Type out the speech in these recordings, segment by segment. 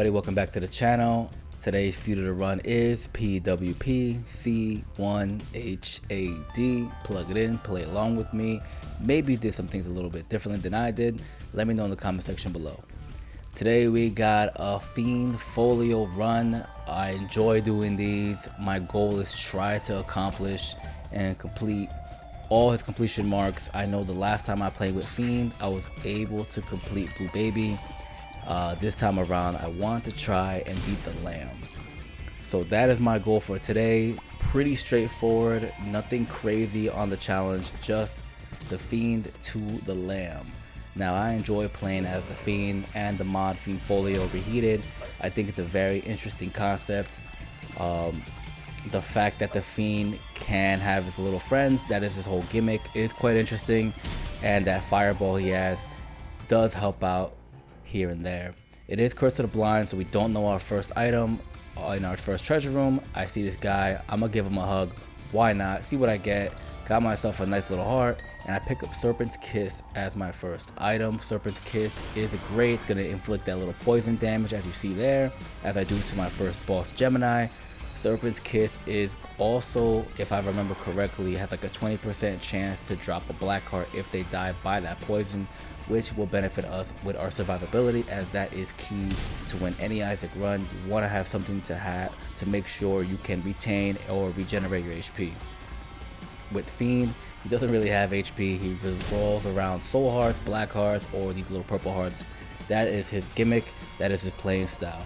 everybody, welcome back to the channel. Today's seed of the run is PWP-C1HAD. Plug it in, play along with me. Maybe you did some things a little bit differently than I did. Let me know in the comment section below. Today we got a Fiend Folio run. I enjoy doing these. My goal is to try to accomplish and complete all his completion marks. I know the last time I played with Fiend, I was able to complete Blue Baby. This time around, I want to try and beat the Lamb. So that is my goal for today. Pretty straightforward, nothing crazy on the challenge, just the Fiend to the Lamb. Now I enjoy playing as the Fiend and the mod Fiend Folio Reheated. I think it's a very interesting concept. The fact that the Fiend can have his little friends, that is his whole gimmick, is quite interesting, and that fireball he has does help out here and there. It is Curse of the Blind, so we don't know our first item in our first treasure room. I see this guy, I'm gonna give him a hug. Why not? See what I get. Got myself a nice little heart, and I pick up Serpent's Kiss as my first item. Serpent's Kiss is great. It's gonna inflict that little poison damage as you see there, as I do to my first boss, Gemini. Serpent's Kiss is also, if I remember correctly, has like a 20% chance to drop a black card if they die by that poison, which will benefit us with our survivability, as that is key to win any Isaac run. You want to have something to make sure you can retain or regenerate your HP. With Fiend, he doesn't really have HP. He revolves around soul hearts, black hearts, or these little purple hearts. That is his gimmick. That is his playing style.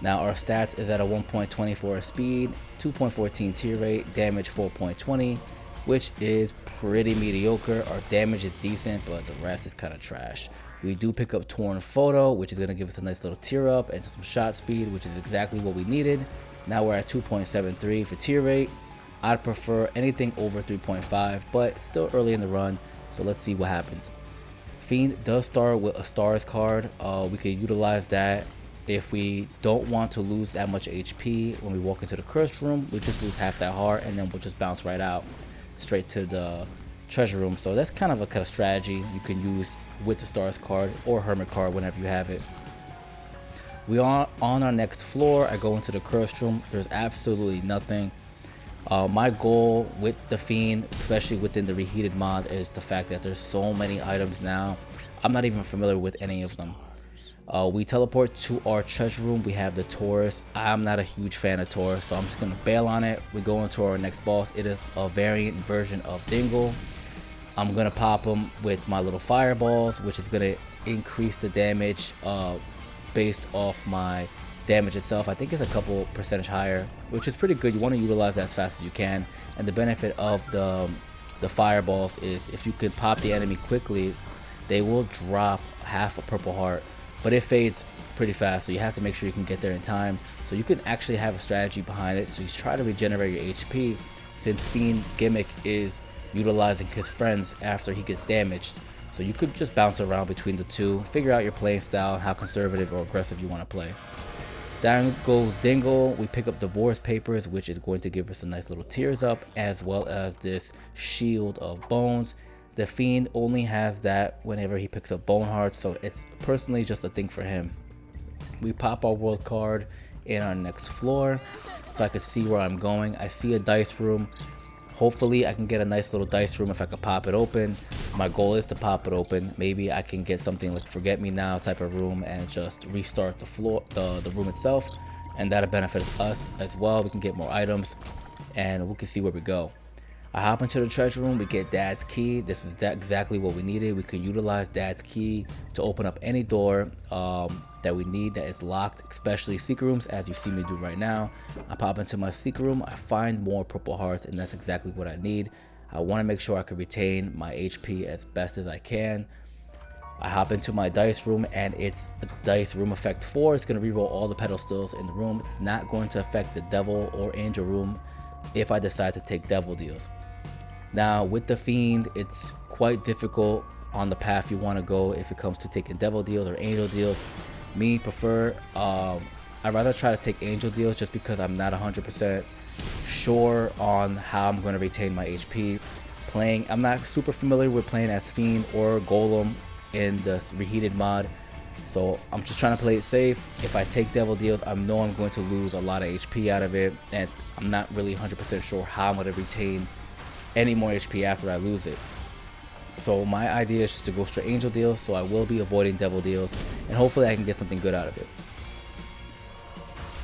Now our stats is at a 1.24 speed, 2.14 tier rate, damage 4.20, which is pretty mediocre. Our damage is decent, but the rest is kind of trash. We do pick up Torn Photo, which is going to give us a nice little tier up and some shot speed, which is exactly what we needed. Now we're at 2.73 for tier rate. I'd prefer anything over 3.5, but still early in the run, so let's see what happens. Fiend does start with a stars card. We can utilize that if we don't want to lose that much HP. When we walk into the curse room, we just lose half that heart, and then we'll just bounce right out straight to the treasure room. So that's kind of a strategy you can use with the stars card or hermit card whenever you have it. We are on our next floor. I go into the curse room. There's absolutely nothing. My goal with the Fiend, especially within the reheated mod, is the fact that there's so many items now. I'm not even familiar with any of them. We teleport to our treasure room. We have the Taurus. I'm not a huge fan of Taurus, so I'm just gonna bail on it. We go into our next boss. It is a variant version of Dingle. I'm gonna pop him with my little fireballs, which is gonna increase the damage based off my damage itself. I think it's a couple percentage higher, which is pretty good. You want to utilize that as fast as you can. And the benefit of the fireballs is if you can pop the enemy quickly, they will drop half a purple heart, but it fades pretty fast, so you have to make sure you can get there in time. So you can actually have a strategy behind it. So you try to regenerate your HP, since Fiend's gimmick is utilizing his friends after he gets damaged. So you could just bounce around between the two, figure out your playing style, how conservative or aggressive you want to play. Down goes Dingle. We pick up Divorce Papers, which is going to give us a nice little tears up, as well as this Shield of Bones. The Fiend only has that whenever he picks up Bone Hearts, so it's personally just a thing for him. We pop our world card in our next floor so I can see where I'm going. I see a dice room. Hopefully I can get a nice little dice room if I can pop it open. My goal is to pop it open. Maybe I can get something like Forget Me Now type of room and just restart the floor, the room itself, and that'll benefit us as well. We can get more items and we can see where we go. I hop into the treasure room. We get Dad's Key. This is exactly what we needed. We could utilize Dad's Key to open up any door that we need that is locked, especially secret rooms, as you see me do right now. I pop into my secret room. I find more purple hearts, and that's exactly what I need. I want to make sure I can retain my HP as best as I can. I hop into my dice room, and it's a dice room effect 4. It's going to reroll all the pedestals in the room. It's not going to affect the devil or angel room if I decide to take devil deals. Now with the Fiend, it's quite difficult on the path you want to go if it comes to taking devil deals or angel deals. Me prefer, I'd rather try to take angel deals just because I'm not 100% sure on how I'm going to retain my HP. I'm not super familiar with playing as Fiend or Golem in the reheated mod. So I'm just trying to play it safe. If I take Devil Deals, I know I'm going to lose a lot of HP out of it, and I'm not really 100% sure how I'm going to retain any more HP after I lose it. So my idea is just to go straight Angel Deals, so I will be avoiding Devil Deals, and hopefully I can get something good out of it.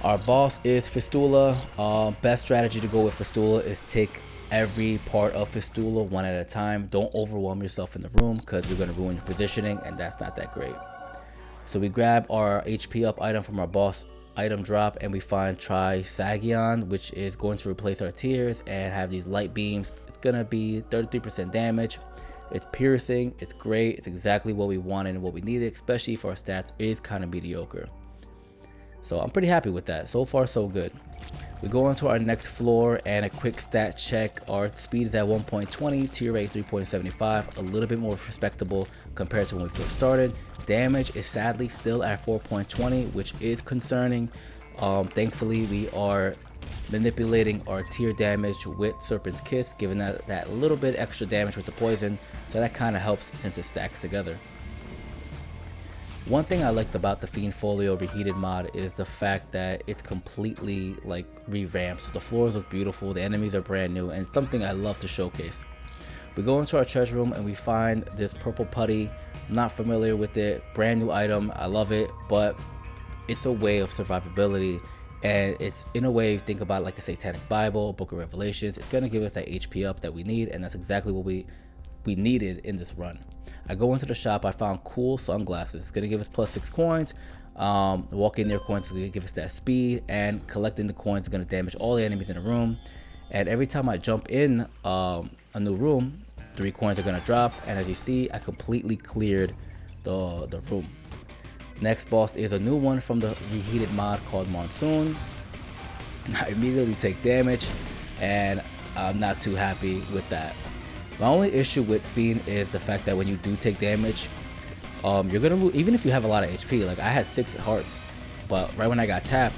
Our boss is Fistula. Best strategy to go with Fistula is take every part of Fistula one at a time. Don't overwhelm yourself in the room because you're going to ruin your positioning, and that's not that great. So we grab our HP up item from our boss item drop, and we find Trisagion, which is going to replace our tears and have these light beams. It's going to be 33% damage. It's piercing, it's great, it's exactly what we wanted and what we needed, especially if our stats is kind of mediocre. So I'm pretty happy with that. So far, so good. We go on to our next floor, and a quick stat check. Our speed is at 1.20, tier rate 3.75, a little bit more respectable compared to when we first started. Damage is sadly still at 4.20, which is concerning. Thankfully, we are manipulating our tier damage with Serpent's Kiss, giving that little bit extra damage with the poison, so that kind of helps since it stacks together. One thing I liked about the Fiend Folio Reheated mod is the fact that it's completely like revamped. So the floors look beautiful, the enemies are brand new, and it's something I love to showcase. We go into our treasure room and we find this purple putty. I'm not familiar with it, brand new item, I love it, but it's a way of survivability, and it's in a way, think about it like a Satanic Bible, Book of Revelations. It's going to give us that HP up that we need, and that's exactly what we needed in this run. I go into the shop, I found cool sunglasses. It's going to give us +6 coins. Walking near coins is going to give us that speed, and collecting the coins is going to damage all the enemies in the room. And every time I jump in a new room, 3 coins are going to drop, and as you see, I completely cleared the room. Next boss is a new one from the Reheated mod called Monsoon. I immediately take damage, and I'm not too happy with that. My only issue with Fiend is the fact that when you do take damage, you're gonna lose, even if you have a lot of HP. Like I had 6 hearts, but right when I got tapped,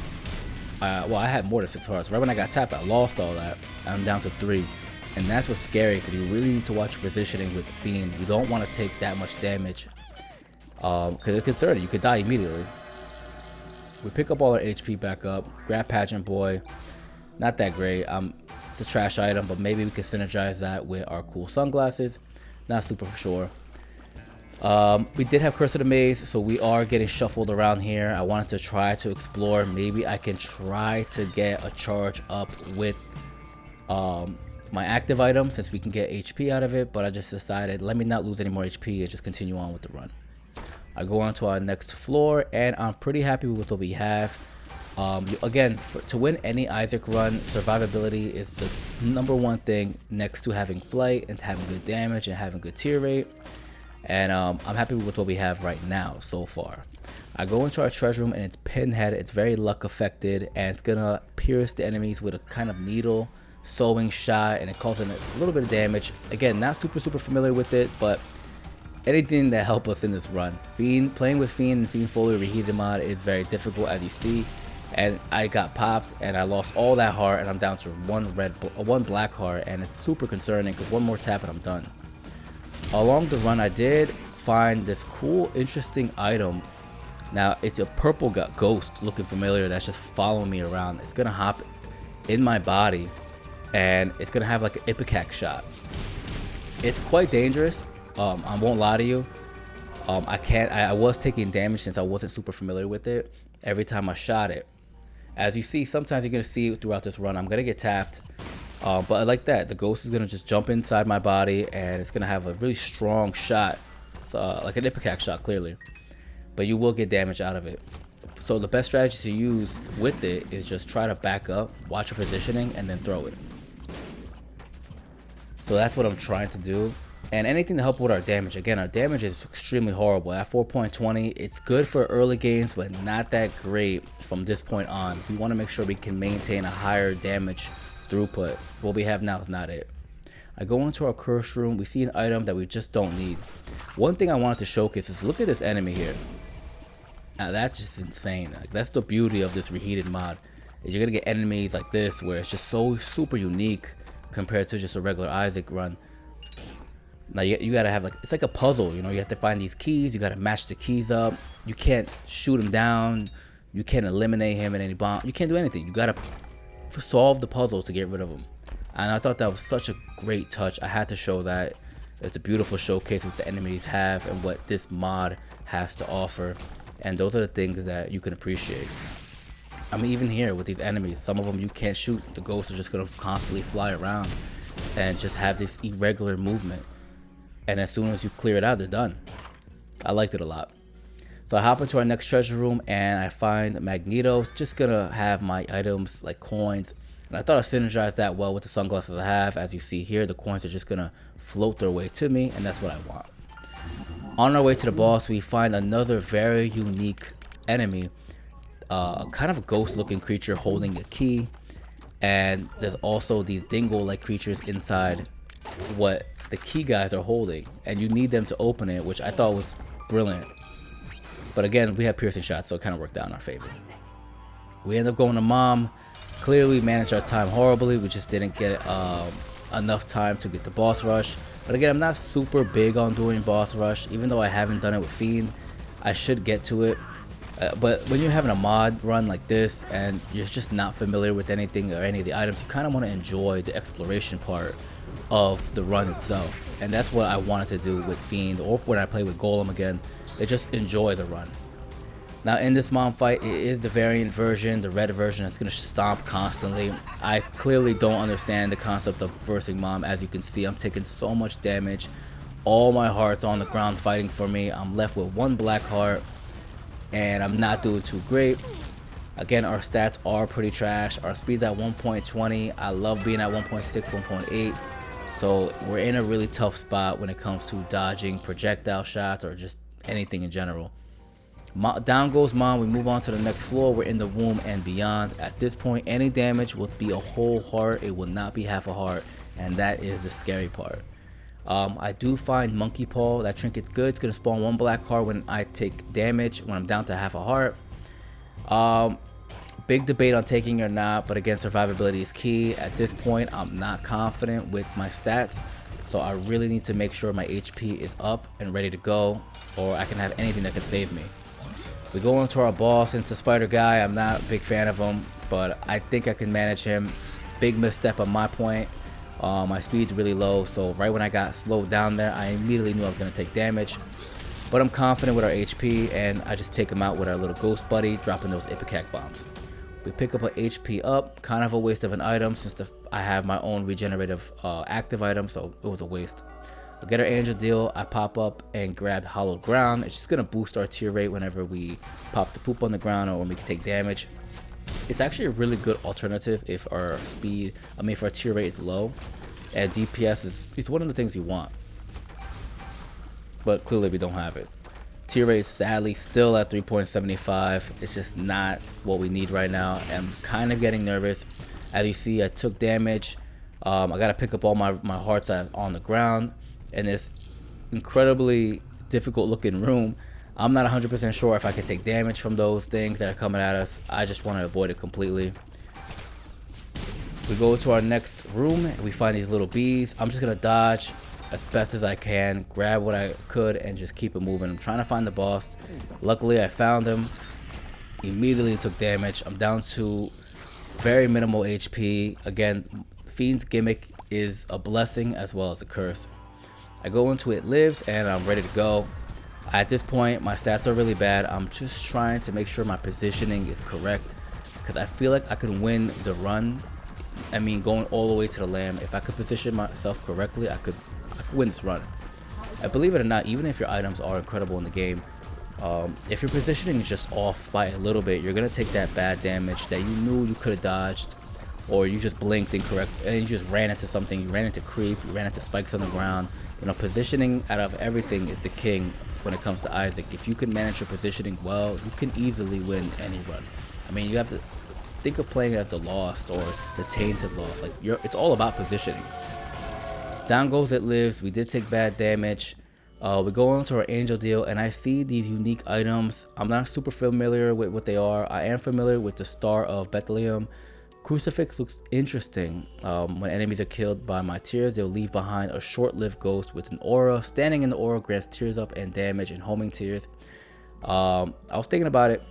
well, I had more than 6 hearts. Right when I got tapped, I lost all that. I'm down to 3, and that's what's scary, because you really need to watch your positioning with the Fiend. You don't want to take that much damage, because it's concerning. You could die immediately. We pick up all our HP back up. Grab Pageant Boy. Not that great. It's a trash item, but maybe we can synergize that with our cool sunglasses. Not super sure. We did have Curse of the Maze, so we are getting shuffled around here. I wanted to try to explore. Maybe I can try to get a charge up with my active item, since we can get HP out of it, but I just decided let me not lose any more HP and just continue on with the run. I go on to our next floor, and I'm pretty happy with what we have. Again, to win any Isaac run, survivability is the #1 thing, next to having flight and having good damage and having good tier rate. And I'm happy with what we have right now so far. I go into our treasure room, and it's Pinhead. It's very luck affected, and it's gonna pierce the enemies with a kind of needle sewing shot, and it causes a little bit of damage. Again, not super familiar with it, but anything that help us in this run. Playing with Fiend and Fiend Folio Reheated mod is very difficult, as you see. And I got popped, and I lost all that heart, and I'm down to one black heart, and it's super concerning because one more tap and I'm done. Along the run, I did find this cool, interesting item. Now it's a purple ghost looking familiar that's just following me around. It's gonna hop in my body, and it's gonna have like an Ipecac shot. It's quite dangerous. I won't lie to you. I was taking damage since I wasn't super familiar with it every time I shot it. As you see, sometimes you're gonna see throughout this run, I'm gonna get tapped, but like that, the ghost is gonna just jump inside my body, and it's gonna have a really strong shot. It's like an Ipecac shot, clearly, but you will get damage out of it. So the best strategy to use with it is just try to back up, watch your positioning, and then throw it. So that's what I'm trying to do. And anything to help with our damage. Again, our damage is extremely horrible. At 4.20, it's good for early games, but not that great from this point on. We want to make sure we can maintain a higher damage throughput. What we have now is not it. I go into our curse room. We see an item that we just don't need. One thing I wanted to showcase is look at this enemy here. Now that's just insane. Like, that's the beauty of this Reheated mod, is you're gonna get enemies like this where it's just so super unique compared to just a regular Isaac run. Now you gotta have like, it's like a puzzle, you know. You have to find these keys. You gotta match the keys up. You can't shoot him down. You can't eliminate him in any bomb. You can't do anything. You gotta solve the puzzle to get rid of him. And I thought that was such a great touch. I had to show that. It's a beautiful showcase what the enemies have and what this mod has to offer. And those are the things that you can appreciate. I mean, even here with these enemies, some of them you can't shoot. The ghosts are just gonna constantly fly around and just have this irregular movement. And as soon as you clear it out, they're done. I liked it a lot. So I hop into our next treasure room and I find Magneto. It's just gonna have my items like coins. And I thought I synergized that well with the sunglasses I have. As you see here, the coins are just gonna float their way to me, and that's what I want. On our way to the boss, we find another very unique enemy. Kind of a ghost looking creature holding a key. And there's also these dingo like creatures inside what the key guys are holding, and you need them to open it, which I thought was brilliant. But again, we have piercing shots, so it kind of worked out in our favor. We end up going to Mom. Clearly managed our time horribly. We just didn't get enough time to get the boss rush. But again, I'm not super big on doing boss rush, even though I haven't done it with Fiend. I should get to it. But when you're having a mod run like this and you're just not familiar with anything or any of the items, you kind of want to enjoy the exploration part of the run itself. And that's what I wanted to do with Fiend, or when I play with Golem again, is just enjoy the run. Now in this Mom fight, it is the variant version, the red version that's going to stomp constantly. I clearly don't understand the concept of versing Mom. As you can see, I'm taking so much damage. All my hearts on the ground fighting for me. I'm left with one black heart and I'm not doing too great. Again, our stats are pretty trash. Our speed's at 1.20. I love being at 1.6, 1.8. So we're in a really tough spot when it comes to dodging projectile shots or just anything in general. Down goes Mom. We move on to the next floor. We're in the womb and beyond. At this point, any damage will be a whole heart. It will not be half a heart, and that is the scary part. I do find Monkey Paw. That trinket's good. It's gonna spawn one black heart when I take damage, when I'm down to half a heart. Big debate on taking or not, but again, survivability is key. At this point, I'm not confident with my stats, so I really need to make sure my HP is up and ready to go, or I can have anything that can save me. We go into our boss, into Spider Guy. I'm not a big fan of him, but I think I can manage him. Big misstep on my point. My speed's really low, so right when I got slowed down there, I immediately knew I was going to take damage. But I'm confident with our HP, and I just take him out with our little ghost buddy, dropping those Ipecac bombs. We pick up an HP up, kind of a waste of an item since I have my own regenerative active item, so it was a waste. I'll get our Angel Deal. I pop up and grab Hallowed Ground. It's just going to boost our tear rate whenever we pop the poop on the ground or when we can take damage. It's actually a really good alternative if our if our tear rate is low. And DPS is one of the things you want. But clearly we don't have it. Tear rate is sadly still at 3.75. It's just not what we need right now. I'm kind of getting nervous. As you see, I took damage. I got to pick up all my hearts on the ground. In this incredibly difficult looking room, I'm not 100% sure if I can take damage from those things that are coming at us. I just want to avoid it completely. We go to our next room. We find these little bees. I'm just going to dodge as best as I can, grab what I could, and just keep it moving. I'm trying to find the boss. Luckily, I found him. Immediately took damage. I'm down to very minimal HP. Again, Fiend's gimmick is a blessing as well as a curse. I go into It Lives and I'm ready to go. At this point, my stats are really bad. I'm just trying to make sure my positioning is correct because I feel like I could win the run. I mean, going all the way to the lamb. If I could position myself correctly, I could win this run. I believe it or not, even if your items are incredible in the game, if your positioning is just off by a little bit, you're gonna take that bad damage that you knew you could have dodged, or you just blinked incorrect and you just ran into something. You ran into creep, you ran into spikes on the ground. You know, positioning out of everything is the king when it comes to Isaac. If you can manage your positioning well, you can easily win any run. I mean, you have to think of playing as the Lost or the Tainted Lost. Like, it's all about positioning. Down goes It Lives. We did take bad damage. We go into our Angel Deal, and I see these unique items. I'm not super familiar with what they are. I am familiar with the Star of Bethlehem, Crucifix looks interesting. When enemies are killed by my tears, they'll leave behind a short-lived ghost with an aura. Standing in the aura grants tears up and damage and homing tears. I was thinking about it,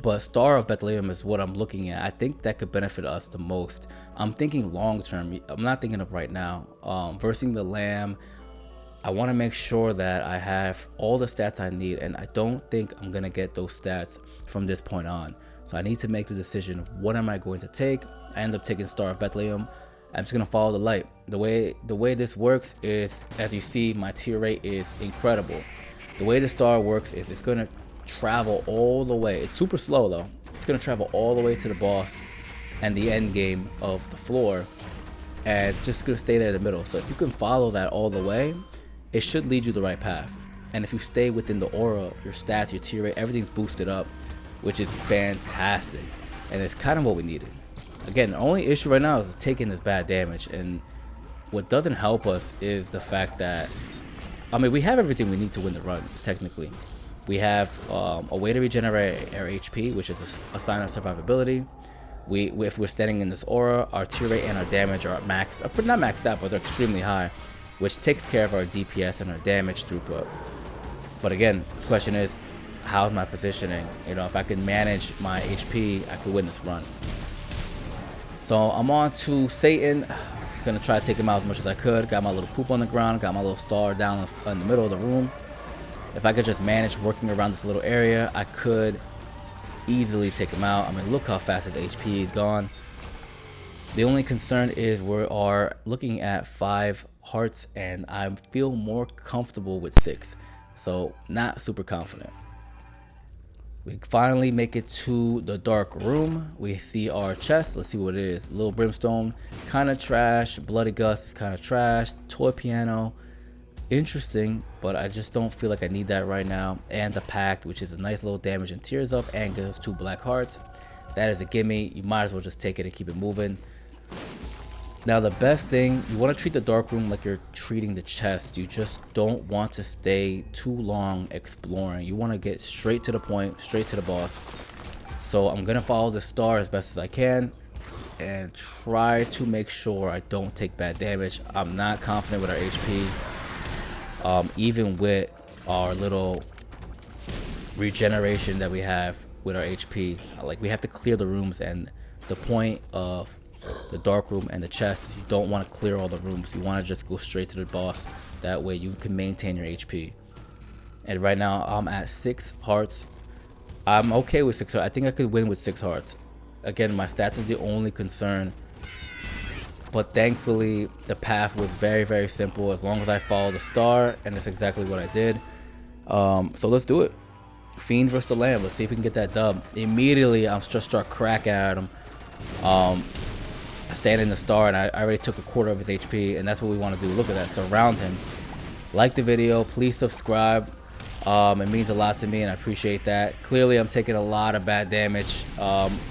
but Star of Bethlehem is what I'm looking at. I think that could benefit us the most. I'm thinking long term. I'm not thinking of right now. Versing the Lamb, I want to make sure that I have all the stats I need, and I don't think I'm gonna get those stats from this point on. So I need to make the decision of what am I going to take. I end up taking Star of Bethlehem. I'm just gonna follow the light. The way this works is, as you see, my tier rate is incredible. The way the star works is it's gonna travel all the way. It's super slow though. It's gonna travel all the way to the boss and the end game of the floor, and it's just gonna stay there in the middle. So if you can follow that all the way, it should lead you the right path. And if you stay within the aura, your stats, your tier rate, everything's boosted up, which is fantastic, and it's kind of what we needed. Again, the only issue right now is taking this bad damage, and what doesn't help us is the fact that, I mean, we have everything we need to win the run, technically. We have a way to regenerate our HP, which is a sign of survivability. If we're standing in this aura, our tier rate and our damage are max, not maxed out, but they're extremely high, which takes care of our DPS and our damage throughput. But again, the question is, how's my positioning? You know, if I can manage my HP, I could win this run. So I'm on to Satan. Gonna try to take him out as much as I could. Got my little poop on the ground, got my little star down in the middle of the room. If I could just manage working around this little area, I could easily take him out. I mean, look how fast his HP is gone. The only concern is we are looking at 5 hearts, and I feel more comfortable with 6. So not super confident. We finally make it to the dark room. We see our chest. Let's see what it is. Little brimstone, kind of trash. Bloody Gust is kind of trash. Toy piano, interesting, but I just don't feel like I need that right now. And the pact, which is a nice little damage and tears up, and gives us 2 black hearts. That is a gimme. You might as well just take it and keep it moving. Now the best thing, you want to treat the dark room like you're treating the chest. You just don't want to stay too long exploring. You want to get straight to the point, straight to the boss. So I'm gonna follow the star as best as I can and try to make sure I don't take bad damage. I'm not confident with our HP, even with our little regeneration that we have with our HP. Like, we have to clear the rooms, and the point of the dark room and the chest, you don't want to clear all the rooms. You want to just go straight to the boss. That way you can maintain your HP. And right now I'm at 6 hearts. I'm okay with 6 hearts. I think I could win with 6 hearts. Again, my stats is the only concern, but thankfully the path was very, very simple as long as I follow the star, and that's exactly what I did. So let's do it. Fiend versus the Lamb. Let's see if we can get that dub. Immediately I'm just start cracking at him. I stand in the star, and I already took a quarter of his HP, and that's what we want to do. Look at that, surround him. Like the video, please subscribe. It means a lot to me, and I appreciate that. Clearly I'm taking a lot of bad damage.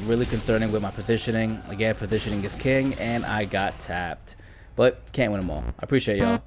Really concerning with my positioning. Again, positioning is king, and I got tapped, but can't win them all. I appreciate y'all.